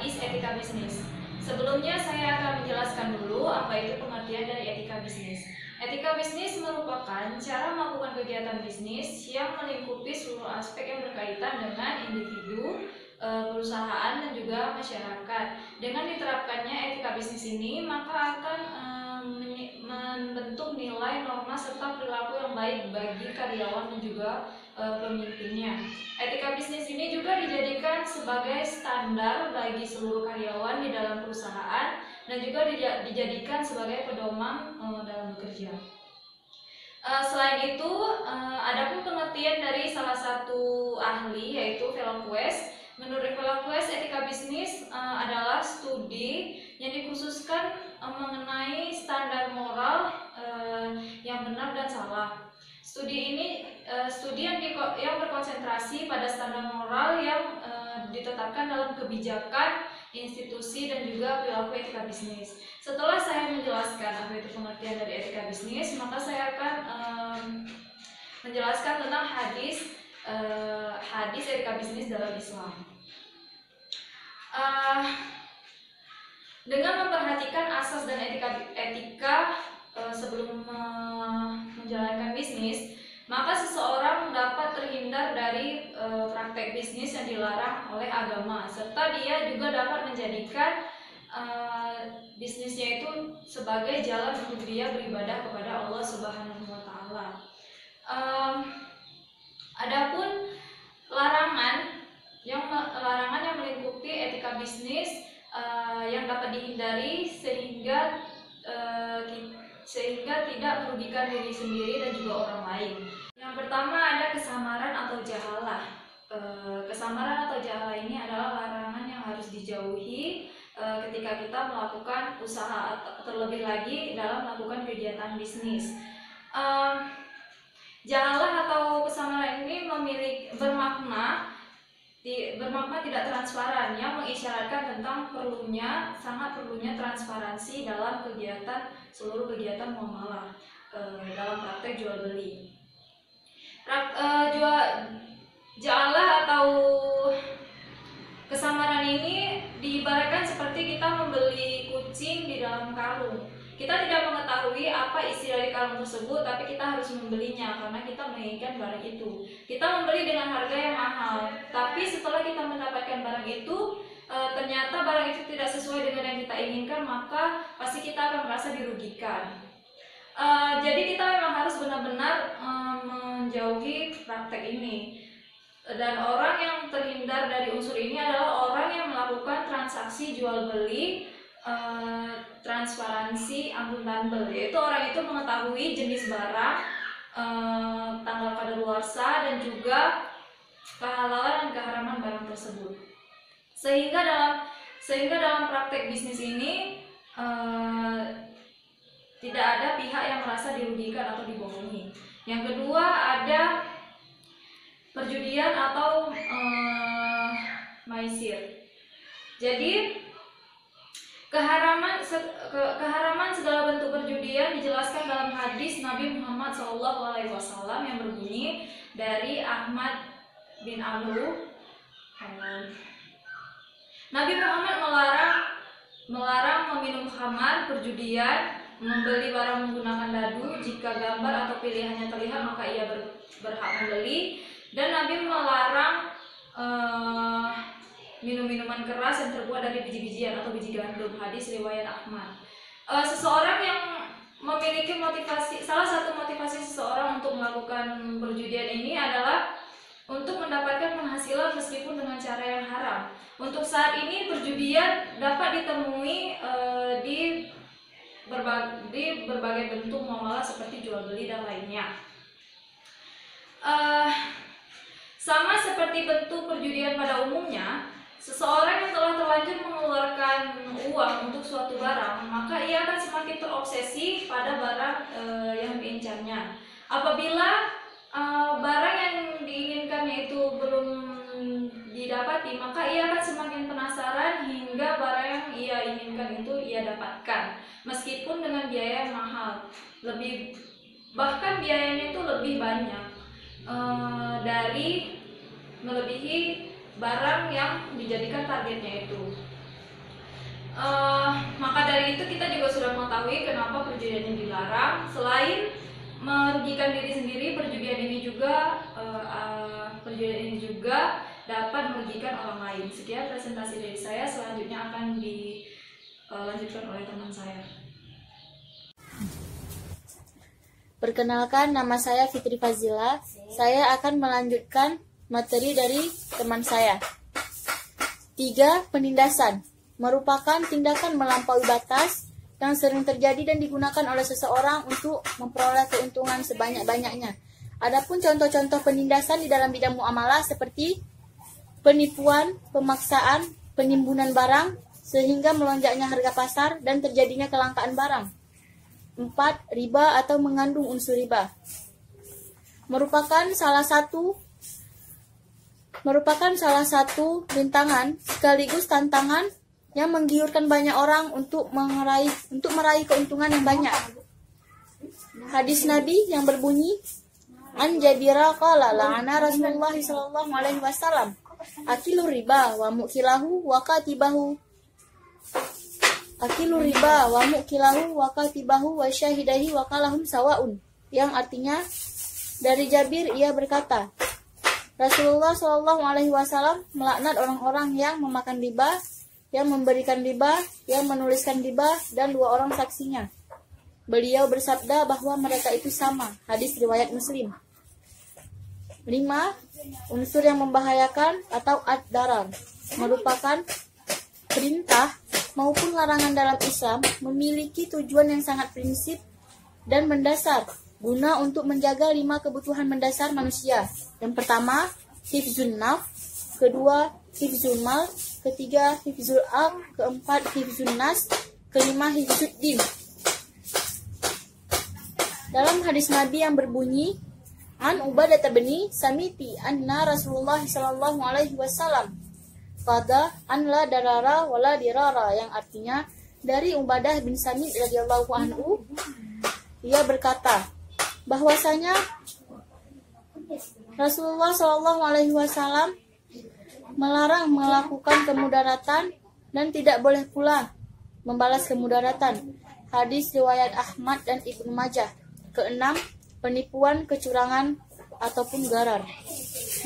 hadis etika bisnis. Sebelumnya saya akan menjelaskan dulu apa itu pengertian dari etika bisnis. Etika bisnis merupakan cara melakukan kegiatan bisnis yang melingkupi seluruh aspek yang berkaitan dengan individu, perusahaan, dan juga masyarakat. Dengan diterapkannya etika bisnis ini, maka akan membentuk nilai, norma, serta perilaku yang baik bagi karyawan dan juga pemimpinnya. Etika bisnis ini juga dijadikan sebagai standar bagi seluruh karyawan di dalam perusahaan dan juga dijadikan sebagai pedoman dalam bekerja. Selain itu, ada pun pengertian dari salah satu ahli yaitu Velasquez. Menurut Velasquez, etika bisnis adalah studi yang dikhususkan mengenai standar moral yang benar dan salah. Studi ini studi yang berkonsentrasi pada standar moral yang ditetapkan dalam kebijakan, institusi, dan juga perilaku etika bisnis. Setelah saya menjelaskan apa itu pengertian dari etika bisnis, maka saya akan menjelaskan tentang hadis etika bisnis dalam Islam. Dengan memperhatikan asas dan etika sebelum menjalankan bisnis, maka seseorang dapat terhindar dari praktek bisnis yang dilarang oleh agama, serta dia juga dapat menjadikan bisnisnya itu sebagai jalan untuk dia beribadah kepada Allah Subhanahu wa Ta'ala. Adapun larangan yang melingkupi etika bisnis yang dapat dihindari sehingga tidak merugikan diri sendiri dan juga orang lain. Yang pertama ada kesamaran atau jahalah. Kesamaran atau jahalah ini adalah larangan yang harus dijauhi ketika kita melakukan usaha, terlebih lagi dalam melakukan kegiatan bisnis. Jahalah atau kesamaran ini bermakna tidak transparan, yang mengisyaratkan tentang sangat perlunya transparansi dalam seluruh kegiatan muamalah dalam praktek jual beli. Jahalah atau kesamaran ini diibaratkan seperti kita membeli kucing di dalam karung. Kita tidak mengetahui apa isi dari karung tersebut, tapi kita harus membelinya karena kita menginginkan barang itu. Kita membeli dengan harga yang mahal, tapi setelah kita mendapatkan barang itu, ternyata barang itu tidak sesuai dengan yang kita inginkan, maka pasti kita akan merasa dirugikan. Jadi kita memang harus benar-benar menjauhi praktek ini. Dan orang yang terhindar dari unsur ini adalah orang yang melakukan transaksi jual beli transparansi akuntabel, yaitu orang itu mengetahui jenis barang, tanggal kadaluarsa, dan juga kehalalan dan keharaman barang tersebut. Sehingga dalam praktek bisnis ini tidak ada pihak yang merasa dirugikan atau dibohongi. Yang kedua ada perjudian atau maisir. Jadi keharaman segala bentuk perjudian dijelaskan dalam hadis Nabi Muhammad SAW yang berbunyi dari Ahmad bin Amru. Nabi Muhammad melarang meminum khamar, perjudian, membeli barang menggunakan dadu. Jika gambar atau pilihannya terlihat maka ia berhak membeli. Dan Nabi melarang minum-minuman keras yang terbuat dari biji-bijian atau biji gandum. Hadis riwayat Ahmad. Seseorang yang memiliki salah satu motivasi seseorang untuk melakukan perjudian ini adalah untuk mendapatkan penghasilan meskipun dengan cara yang haram. Untuk saat ini perjudian dapat ditemui di berbagai bentuk muamalah seperti jual beli dan lainnya. Sama seperti bentuk perjudian pada umumnya, seseorang yang telah terlanjur mengeluarkan uang untuk suatu barang, maka ia akan semakin terobsesi pada barang yang diincarnya. Apabila barang yang diinginkannya itu belum didapati, maka ia akan semakin penasaran hingga barang yang ia inginkan itu ia dapatkan, meskipun dengan biaya yang mahal. Bahkan biayanya itu lebih banyak melebihi barang yang dijadikan targetnya itu. Maka dari itu kita juga sudah mengetahui kenapa perjudian ini dilarang. Selain merugikan diri sendiri, perjudian ini juga dapat merugikan orang lain. Sekian presentasi dari saya, selanjutnya akan dilanjutkan oleh teman saya. Perkenalkan, nama saya Fitri Fazila. Saya akan melanjutkan materi dari teman saya. 3. Penindasan merupakan tindakan melampaui batas yang sering terjadi dan digunakan oleh seseorang untuk memperoleh keuntungan sebanyak-banyaknya. Adapun contoh-contoh penindasan di dalam bidang muamalah seperti penipuan, pemaksaan, penimbunan barang sehingga melonjaknya harga pasar dan terjadinya kelangkaan barang. 4. Riba atau mengandung unsur riba merupakan salah satu rintangan sekaligus tantangan yang menggiurkan banyak orang untuk meraih keuntungan yang banyak. Hadis Nabi yang berbunyi, An Jabira qala la'ana Rasulullah sallallahu alaihi wasallam akilu riba wa mukilahu wa katibahu wa syahidahi wa kalahum sawaun, yang artinya dari Jabir ia berkata, Rasulullah sallallahu alaihi wasallam melaknat orang-orang yang memakan riba, yang memberikan riba, yang menuliskan riba, dan 2 orang saksinya. Beliau bersabda bahwa mereka itu sama. Hadis riwayat Muslim. 5. Unsur yang membahayakan atau ad-darar merupakan perintah maupun larangan dalam Islam, memiliki tujuan yang sangat prinsip dan mendasar guna untuk menjaga 5 kebutuhan mendasar manusia. Yang pertama, hifzun naf, kedua, hifzul mal, ketiga, hifzul aq, keempat, hifzun nas, kelima, hifzud din. Dalam hadis Nabi yang berbunyi, An Ubadah bin Samiti anna Rasulullah sallallahu alaihi wasallam qada an la darara wala dirara, yang artinya dari Ubadah bin Samit radhiyallahu anhu, ia berkata bahwasanya Rasulullah sallallahu alaihi wasallam melarang melakukan kemudaratan dan tidak boleh pula membalas kemudaratan. Hadis riwayat Ahmad dan Ibnu Majah. 6. Penipuan, kecurangan, ataupun gharar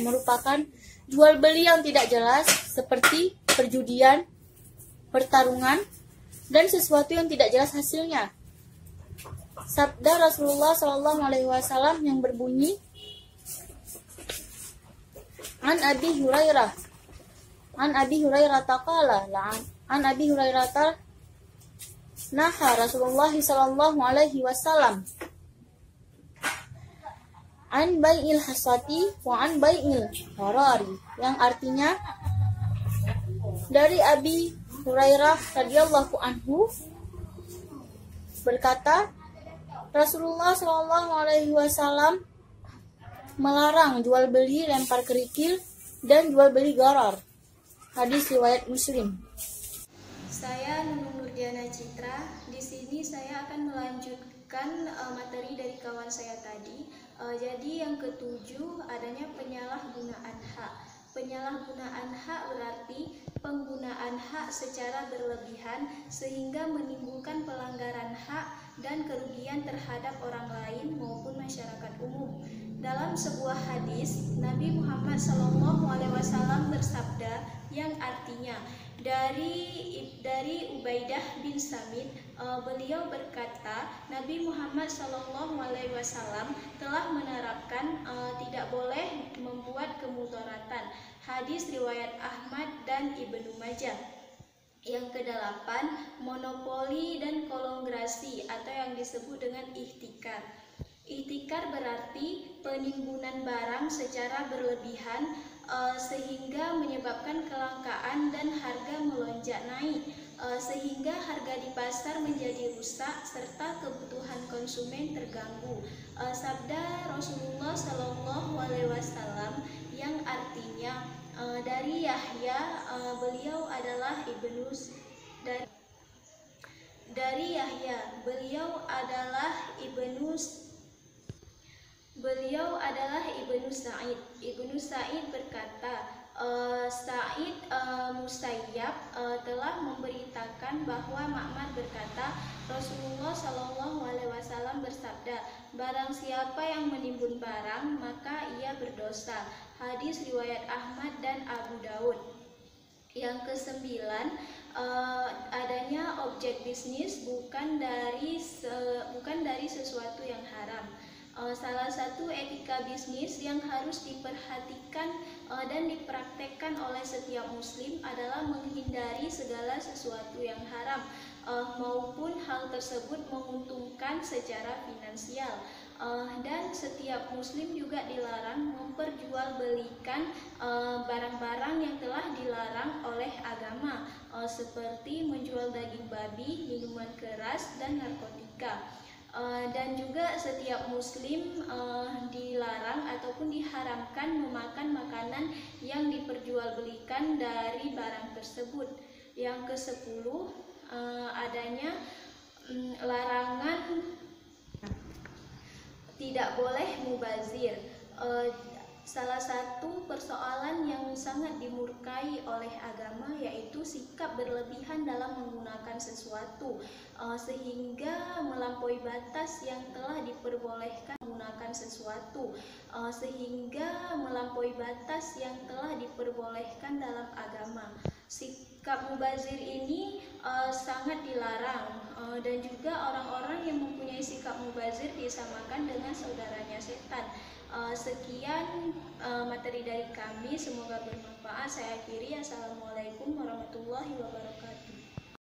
merupakan jual beli yang tidak jelas seperti perjudian, pertarungan, dan sesuatu yang tidak jelas hasilnya. Sabda Rasulullah sallallahu alaihi wasallam yang berbunyi, An Abi Hurairah taqala an Abi Hurairah naha Rasulullah sallallahu alaihi wasallam an bai'il hasati wa an bai'il harari, yang artinya dari Abi Hurairah radhiyallahu anhu berkata, Rasulullah sallallahu alaihi wasallam melarang jual beli lempar kerikil dan jual beli gharar. Hadis riwayat Muslim. Saya Nunung Nurdiana Citra. Di sini saya akan melanjutkan materi dari kawan saya tadi. Jadi yang ketujuh adanya penyalahgunaan hak. Penyalahgunaan hak berarti penggunaan hak secara berlebihan sehingga menimbulkan pelanggaran hak dan kerugian terhadap orang lain maupun masyarakat umum. Dalam sebuah hadis, Nabi Muhammad SAW bersabda yang artinya dari Ubaidah bin Samit, beliau berkata, Nabi Muhammad SAW telah menerapkan tidak boleh membuat kemudaratan. Hadis riwayat Ahmad dan Ibnu Majah. Yang ke-8, monopoli dan kolaborasi atau yang disebut dengan ihtikar. Ihtikar berarti penimbunan barang secara berlebihan sehingga menyebabkan kelangkaan dan harga melonjak naik, sehingga harga di pasar menjadi rusak serta kebutuhan konsumen terganggu. Sabda Rasulullah Shallallahu Alaihi Wasallam yang artinya dari Yahya, beliau adalah Ibnu Sa'id. Ibnu Sa'id berkata, Sa'id Musayyab telah memberitakan bahwa Ma'mar berkata, Rasulullah Shallallahu Alaihi Wasallam bersabda, barang siapa yang menimbun barang maka ia berdosa. Hadis riwayat Ahmad dan Abu Daud. Yang kesembilan, adanya objek bisnis bukan dari sesuatu yang haram. Salah satu etika bisnis yang harus diperhatikan dan dipraktekkan oleh setiap muslim adalah menghindari segala sesuatu yang haram maupun hal tersebut menguntungkan secara finansial. Dan setiap muslim juga dilarang memperjualbelikan barang-barang yang telah dilarang oleh agama, seperti menjual daging babi, minuman keras, dan narkotika. Dan juga setiap muslim dilarang ataupun diharamkan memakan makanan yang diperjualbelikan dari barang tersebut. Yang ke-10, adanya larangan tidak boleh mubazir. Salah satu persoalan yang sangat dimurkai oleh agama yaitu sikap berlebihan dalam menggunakan sesuatu sehingga melampaui batas yang telah diperbolehkan menggunakan sesuatu dalam agama. Sikap mubazir ini sangat dilarang dan juga orang-orang yang mempunyai sikap mubazir disamakan dengan saudaranya setan. Sekian materi dari kami, semoga bermanfaat. Saya akhiri. Assalamualaikum warahmatullahi wabarakatuh.